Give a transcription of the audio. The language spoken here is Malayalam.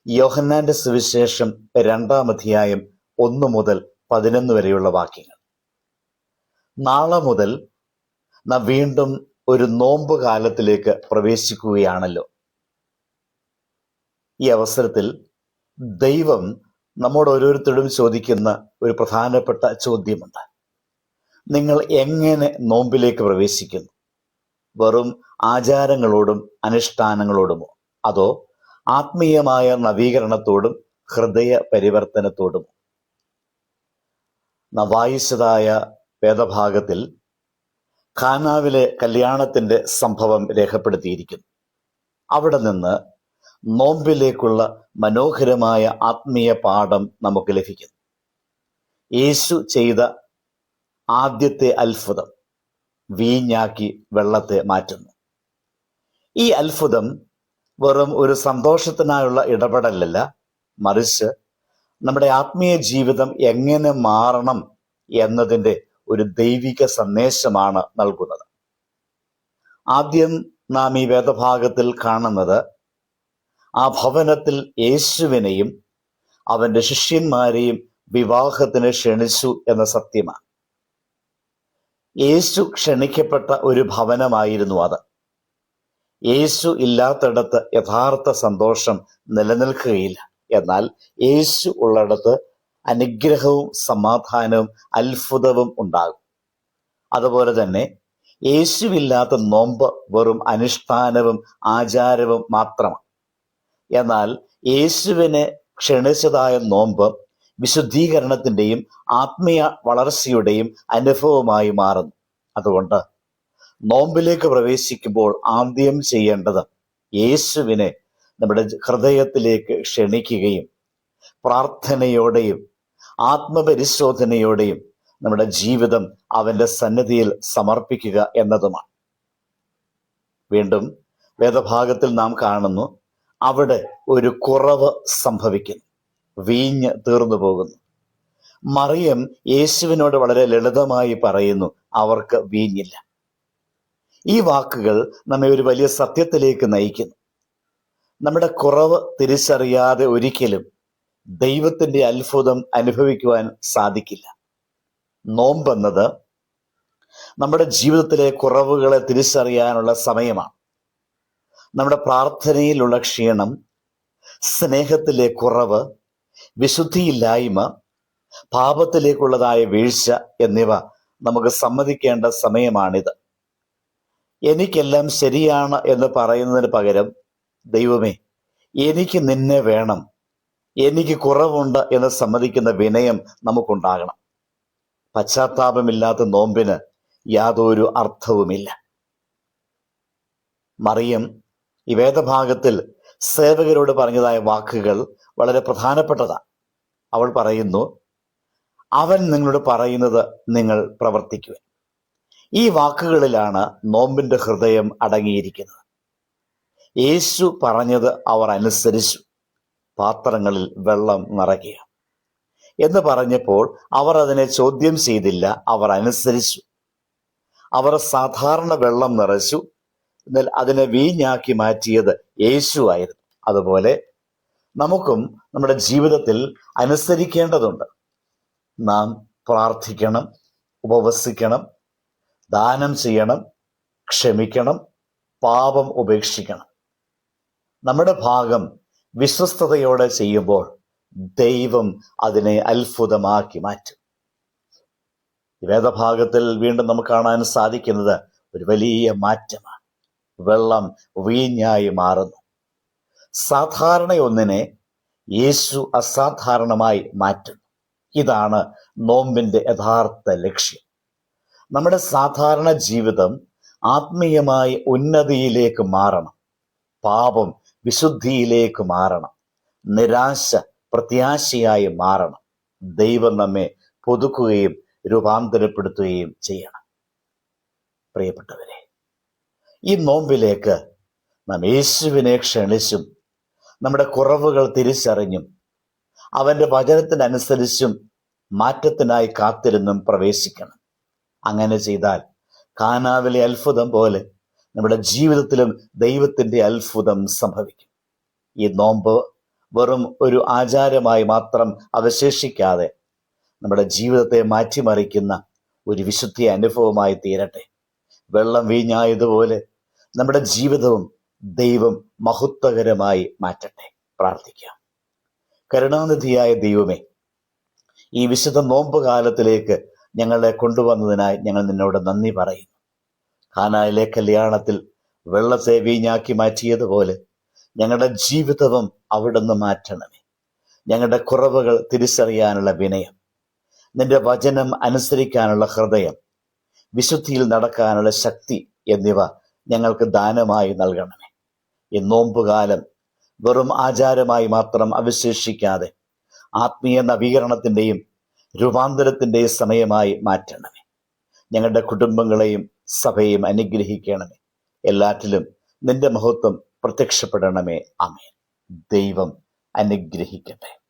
യോഹന്നാന്റെ സുവിശേഷം 2-ാം അധ്യായം 1 മുതൽ 11 വരെയുള്ള വാക്യങ്ങൾ. നാളെ മുതൽ നാം വീണ്ടും ഒരു നോമ്പ് കാലത്തിലേക്ക് പ്രവേശിക്കുകയാണല്ലോ. ഈ അവസരത്തിൽ ദൈവം നമ്മോട് ഓരോരുത്തരോടും ചോദിക്കുന്ന ഒരു പ്രധാനപ്പെട്ട ചോദ്യമുണ്ട്. നിങ്ങൾ എങ്ങനെ നോമ്പിലേക്ക് പ്രവേശിക്കുന്നു? വെറും ആചാരങ്ങളോടും അനുഷ്ഠാനങ്ങളോടുമോ, അതോ ആത്മീയമായ നവീകരണത്തോടും ഹൃദയ പരിവർത്തനത്തോടുമോ? നാം വായിച്ചതായ വേദഭാഗത്തിൽ ഖാനാവിലെ കല്യാണത്തിന്റെ സംഭവം രേഖപ്പെടുത്തിയിരിക്കുന്നു. അവിടെ നിന്ന് നോമ്പിലേക്കുള്ള മനോഹരമായ ആത്മീയ പാഠം നമുക്ക് ലഭിക്കുന്നു. യേശു ചെയ്ത ആദ്യത്തെ അത്ഭുതം വീഞ്ഞാക്കി വെള്ളത്തെ മാറ്റുന്നു. ഈ അത്ഭുതം വെറും ഒരു സന്തോഷത്തിനായുള്ള ഇടപെടലല്ല, മറിച്ച് നമ്മുടെ ആത്മീയ ജീവിതം എങ്ങനെ മാറണം എന്നതിൻ്റെ ഒരു ദൈവിക സന്ദേശമാണ് നൽകുന്നത്. ആദ്യം നാം ഈ വേദഭാഗത്തിൽ കാണുന്നത് ആ ഭവനത്തിൽ യേശുവിനെയും അവൻ്റെ ശിഷ്യന്മാരെയും വിവാഹത്തിന് ക്ഷണിച്ചു എന്ന സത്യമാണ്. യേശു ക്ഷണിക്കപ്പെട്ട ഒരു ഭവനമായിരുന്നു അത്. യേശു ഇല്ലാത്തിടത്ത് യഥാർത്ഥ സന്തോഷം നിലനിൽക്കുകയില്ല. എന്നാൽ യേശു ഉള്ളിടത്ത് അനുഗ്രഹവും സമാധാനവും അത്ഭുതവും ഉണ്ടാകും. അതുപോലെ തന്നെ യേശുവില്ലാത്ത നോമ്പ് വെറും അനുഷ്ഠാനവും ആചാരവും മാത്രമാണ്. എന്നാൽ യേശുവിനെ ക്ഷണിച്ചതായ നോമ്പ് വിശുദ്ധീകരണത്തിൻ്റെയും ആത്മീയ വളർച്ചയുടെയും അനുഭവമായി മാറുന്നു. അതുകൊണ്ട് നോമ്പിലേക്ക് പ്രവേശിക്കുമ്പോൾ ആദ്യം ചെയ്യേണ്ടത് യേശുവിനെ നമ്മുടെ ഹൃദയത്തിലേക്ക് ക്ഷണിക്കുകയും പ്രാർത്ഥനയോടെയും ആത്മപരിശോധനയോടെയും നമ്മുടെ ജീവിതം അവൻ്റെ സന്നിധിയിൽ സമർപ്പിക്കുക എന്നതുമാണ്. വീണ്ടും വേദഭാഗത്തിൽ നാം കാണുന്നു, അവിടെ ഒരു കുറവ് സംഭവിക്കുന്നു. വീഞ്ഞ് തീർന്നു പോകുന്നു. മറിയം യേശുവിനോട് വളരെ ലളിതമായി പറയുന്നു, അവർക്ക് വീഞ്ഞില്ല. ഈ വാക്കുകൾ നമ്മെ ഒരു വലിയ സത്യത്തിലേക്ക് നയിക്കുന്നു. നമ്മുടെ കുറവ് തിരിച്ചറിയാതെ ഒരിക്കലും ദൈവത്തിൻ്റെ അത്ഭുതം അനുഭവിക്കുവാൻ സാധിക്കില്ല. നോമ്പെന്നത് നമ്മുടെ ജീവിതത്തിലെ കുറവുകളെ തിരിച്ചറിയാനുള്ള സമയമാണ്. നമ്മുടെ പ്രാർത്ഥനയിലുള്ള ക്ഷീണം, സ്നേഹത്തിലെ കുറവ്, വിശുദ്ധിയില്ലായ്മ, പാപത്തിലേക്കുള്ളതായ വീഴ്ച എന്നിവ നമുക്ക് സമ്മതിക്കേണ്ട സമയമാണിത്. എനിക്കെല്ലാം ശരിയാണ് എന്ന് പറയുന്നതിന് പകരം, ദൈവമേ എനിക്ക് നിന്നെ വേണം, എനിക്ക് കുറവുണ്ട് എന്ന് സമ്മതിക്കുന്ന വിനയം നമുക്കുണ്ടാകണം. പശ്ചാത്താപമില്ലാത്ത നോമ്പിന് യാതൊരു അർത്ഥവുമില്ല. മറിയം ഈ വേദഭാഗത്തിൽ സേവകരോട് പറഞ്ഞതായ വാക്കുകൾ വളരെ പ്രധാനപ്പെട്ടതാണ്. അവൾ പറയുന്നു, അവൻ നിങ്ങളോട് പറയുന്നത് നിങ്ങൾ പ്രവർത്തിക്കുക. ഈ വാക്കുകളിലാണ് നോമ്പിന്റെ ഹൃദയം അടങ്ങിയിരിക്കുന്നത്. യേശു പറഞ്ഞത് അവർ അനുസരിച്ചു. പാത്രങ്ങളിൽ വെള്ളം നിറയ്ക്കുക എന്ന് പറഞ്ഞപ്പോൾ അവർ അതിനെ ചോദ്യം ചെയ്തില്ല, അവർ അനുസരിച്ചു. അവർ സാധാരണ വെള്ളം നിറച്ചു, എന്നാൽ അതിനെ വീഞ്ഞാക്കി മാറ്റിയത് യേശു ആയിരുന്നു. അതുപോലെ നമുക്കും നമ്മുടെ ജീവിതത്തിൽ അനുസരിക്കേണ്ടതുണ്ട്. നാം പ്രാർത്ഥിക്കണം, ഉപവസിക്കണം, ദാനം ചെയ്യണം, ക്ഷമിക്കണം, പാപം ഉപേക്ഷിക്കണം. നമ്മുടെ ഭാഗം വിശ്വസ്തയോടെ ചെയ്യുമ്പോൾ ദൈവം അതിനെ അത്ഭുതമാക്കി മാറ്റും. ഈ വേദഭാഗത്തിൽ വീണ്ടും നമുക്ക് കാണാൻ സാധിക്കുന്നത് ഒരു വലിയ മാറ്റമാണ്. വെള്ളം വീഞ്ഞായി മാറുന്നു. സാധാരണ ഒന്നിനെ യേശു അസാധാരണമായി മാറ്റുന്നു. ഇതാണ് നോമ്പിന്റെ യഥാർത്ഥ ലക്ഷ്യം. നമ്മുടെ സാധാരണ ജീവിതം ആത്മീയമായി ഉന്നതിയിലേക്ക് മാറണം. പാപം വിശുദ്ധിയിലേക്ക് മാറണം. നിരാശ പ്രത്യാശയായി മാറണം. ദൈവം നമ്മെ പുതുക്കുകയും രൂപാന്തരപ്പെടുത്തുകയും ചെയ്യണം. പ്രിയപ്പെട്ടവരെ, ഈ നോമ്പിലേക്ക് നാം യേശുവിനെ ക്ഷണിച്ചും നമ്മുടെ കുറവുകൾ തിരിച്ചറിഞ്ഞും അവൻ്റെ വചനത്തിനനുസരിച്ചും മാറ്റത്തിനായി കാത്തിരുന്നും പ്രവേശിക്കണം. അങ്ങനെ ചെയ്താൽ കാനാവിലെ അത്ഭുതം പോലെ നമ്മുടെ ജീവിതത്തിലും ദൈവത്തിൻ്റെ അത്ഭുതം സംഭവിക്കും. ഈ നോമ്പ് വെറും ഒരു ആചാരമായി മാത്രം അവശേഷിക്കാതെ നമ്മുടെ ജീവിതത്തെ മാറ്റിമറിക്കുന്ന ഒരു വിശുദ്ധി അനുഭവമായി തീരട്ടെ. വെള്ളം വീഞ്ഞായതുപോലെ നമ്മുടെ ജീവിതവും ദൈവം മഹത്വകരമായി മാറ്റട്ടെ. പ്രാർത്ഥിക്കാം. കരുണാനിധിയായ ദൈവമേ, ഈ വിശുദ്ധ നോമ്പ് കാലത്തിലേക്ക് ഞങ്ങളെ കൊണ്ടുവന്നതിനായി ഞങ്ങൾ നിന്നോട് നന്ദി പറയുന്നു. കാനായിലെ കല്യാണത്തിൽ വെള്ളത്തെ വീഞ്ഞാക്കി മാറ്റിയതുപോലെ ഞങ്ങളുടെ ജീവിതവും അവിടുന്ന് മാറ്റണമേ. ഞങ്ങളുടെ കുറവുകൾ തിരിച്ചറിയാനുള്ള വിനയം, നിന്റെ വചനം അനുസരിക്കാനുള്ള ഹൃദയം, വിശുദ്ധിയിൽ നടക്കാനുള്ള ശക്തി എന്നിവ ഞങ്ങൾക്ക് ദാനമായി നൽകണമേ. ഈ നോമ്പുകാലം വെറും ആചാരമായി മാത്രം അവശേഷിക്കാതെ ആത്മീയ നവീകരണത്തിൻ്റെയും രൂപാന്തരത്തിൻ്റെയും സമയമായി മാറ്റണമേ. ഞങ്ങളുടെ കുടുംബങ്ങളെയും സഭയെയും അനുഗ്രഹിക്കണമേ. എല്ലാറ്റിലും നിന്റെ മഹത്വം പ്രത്യക്ഷപ്പെടണമേ. ആമേൻ. ദൈവം അനുഗ്രഹിക്കട്ടെ.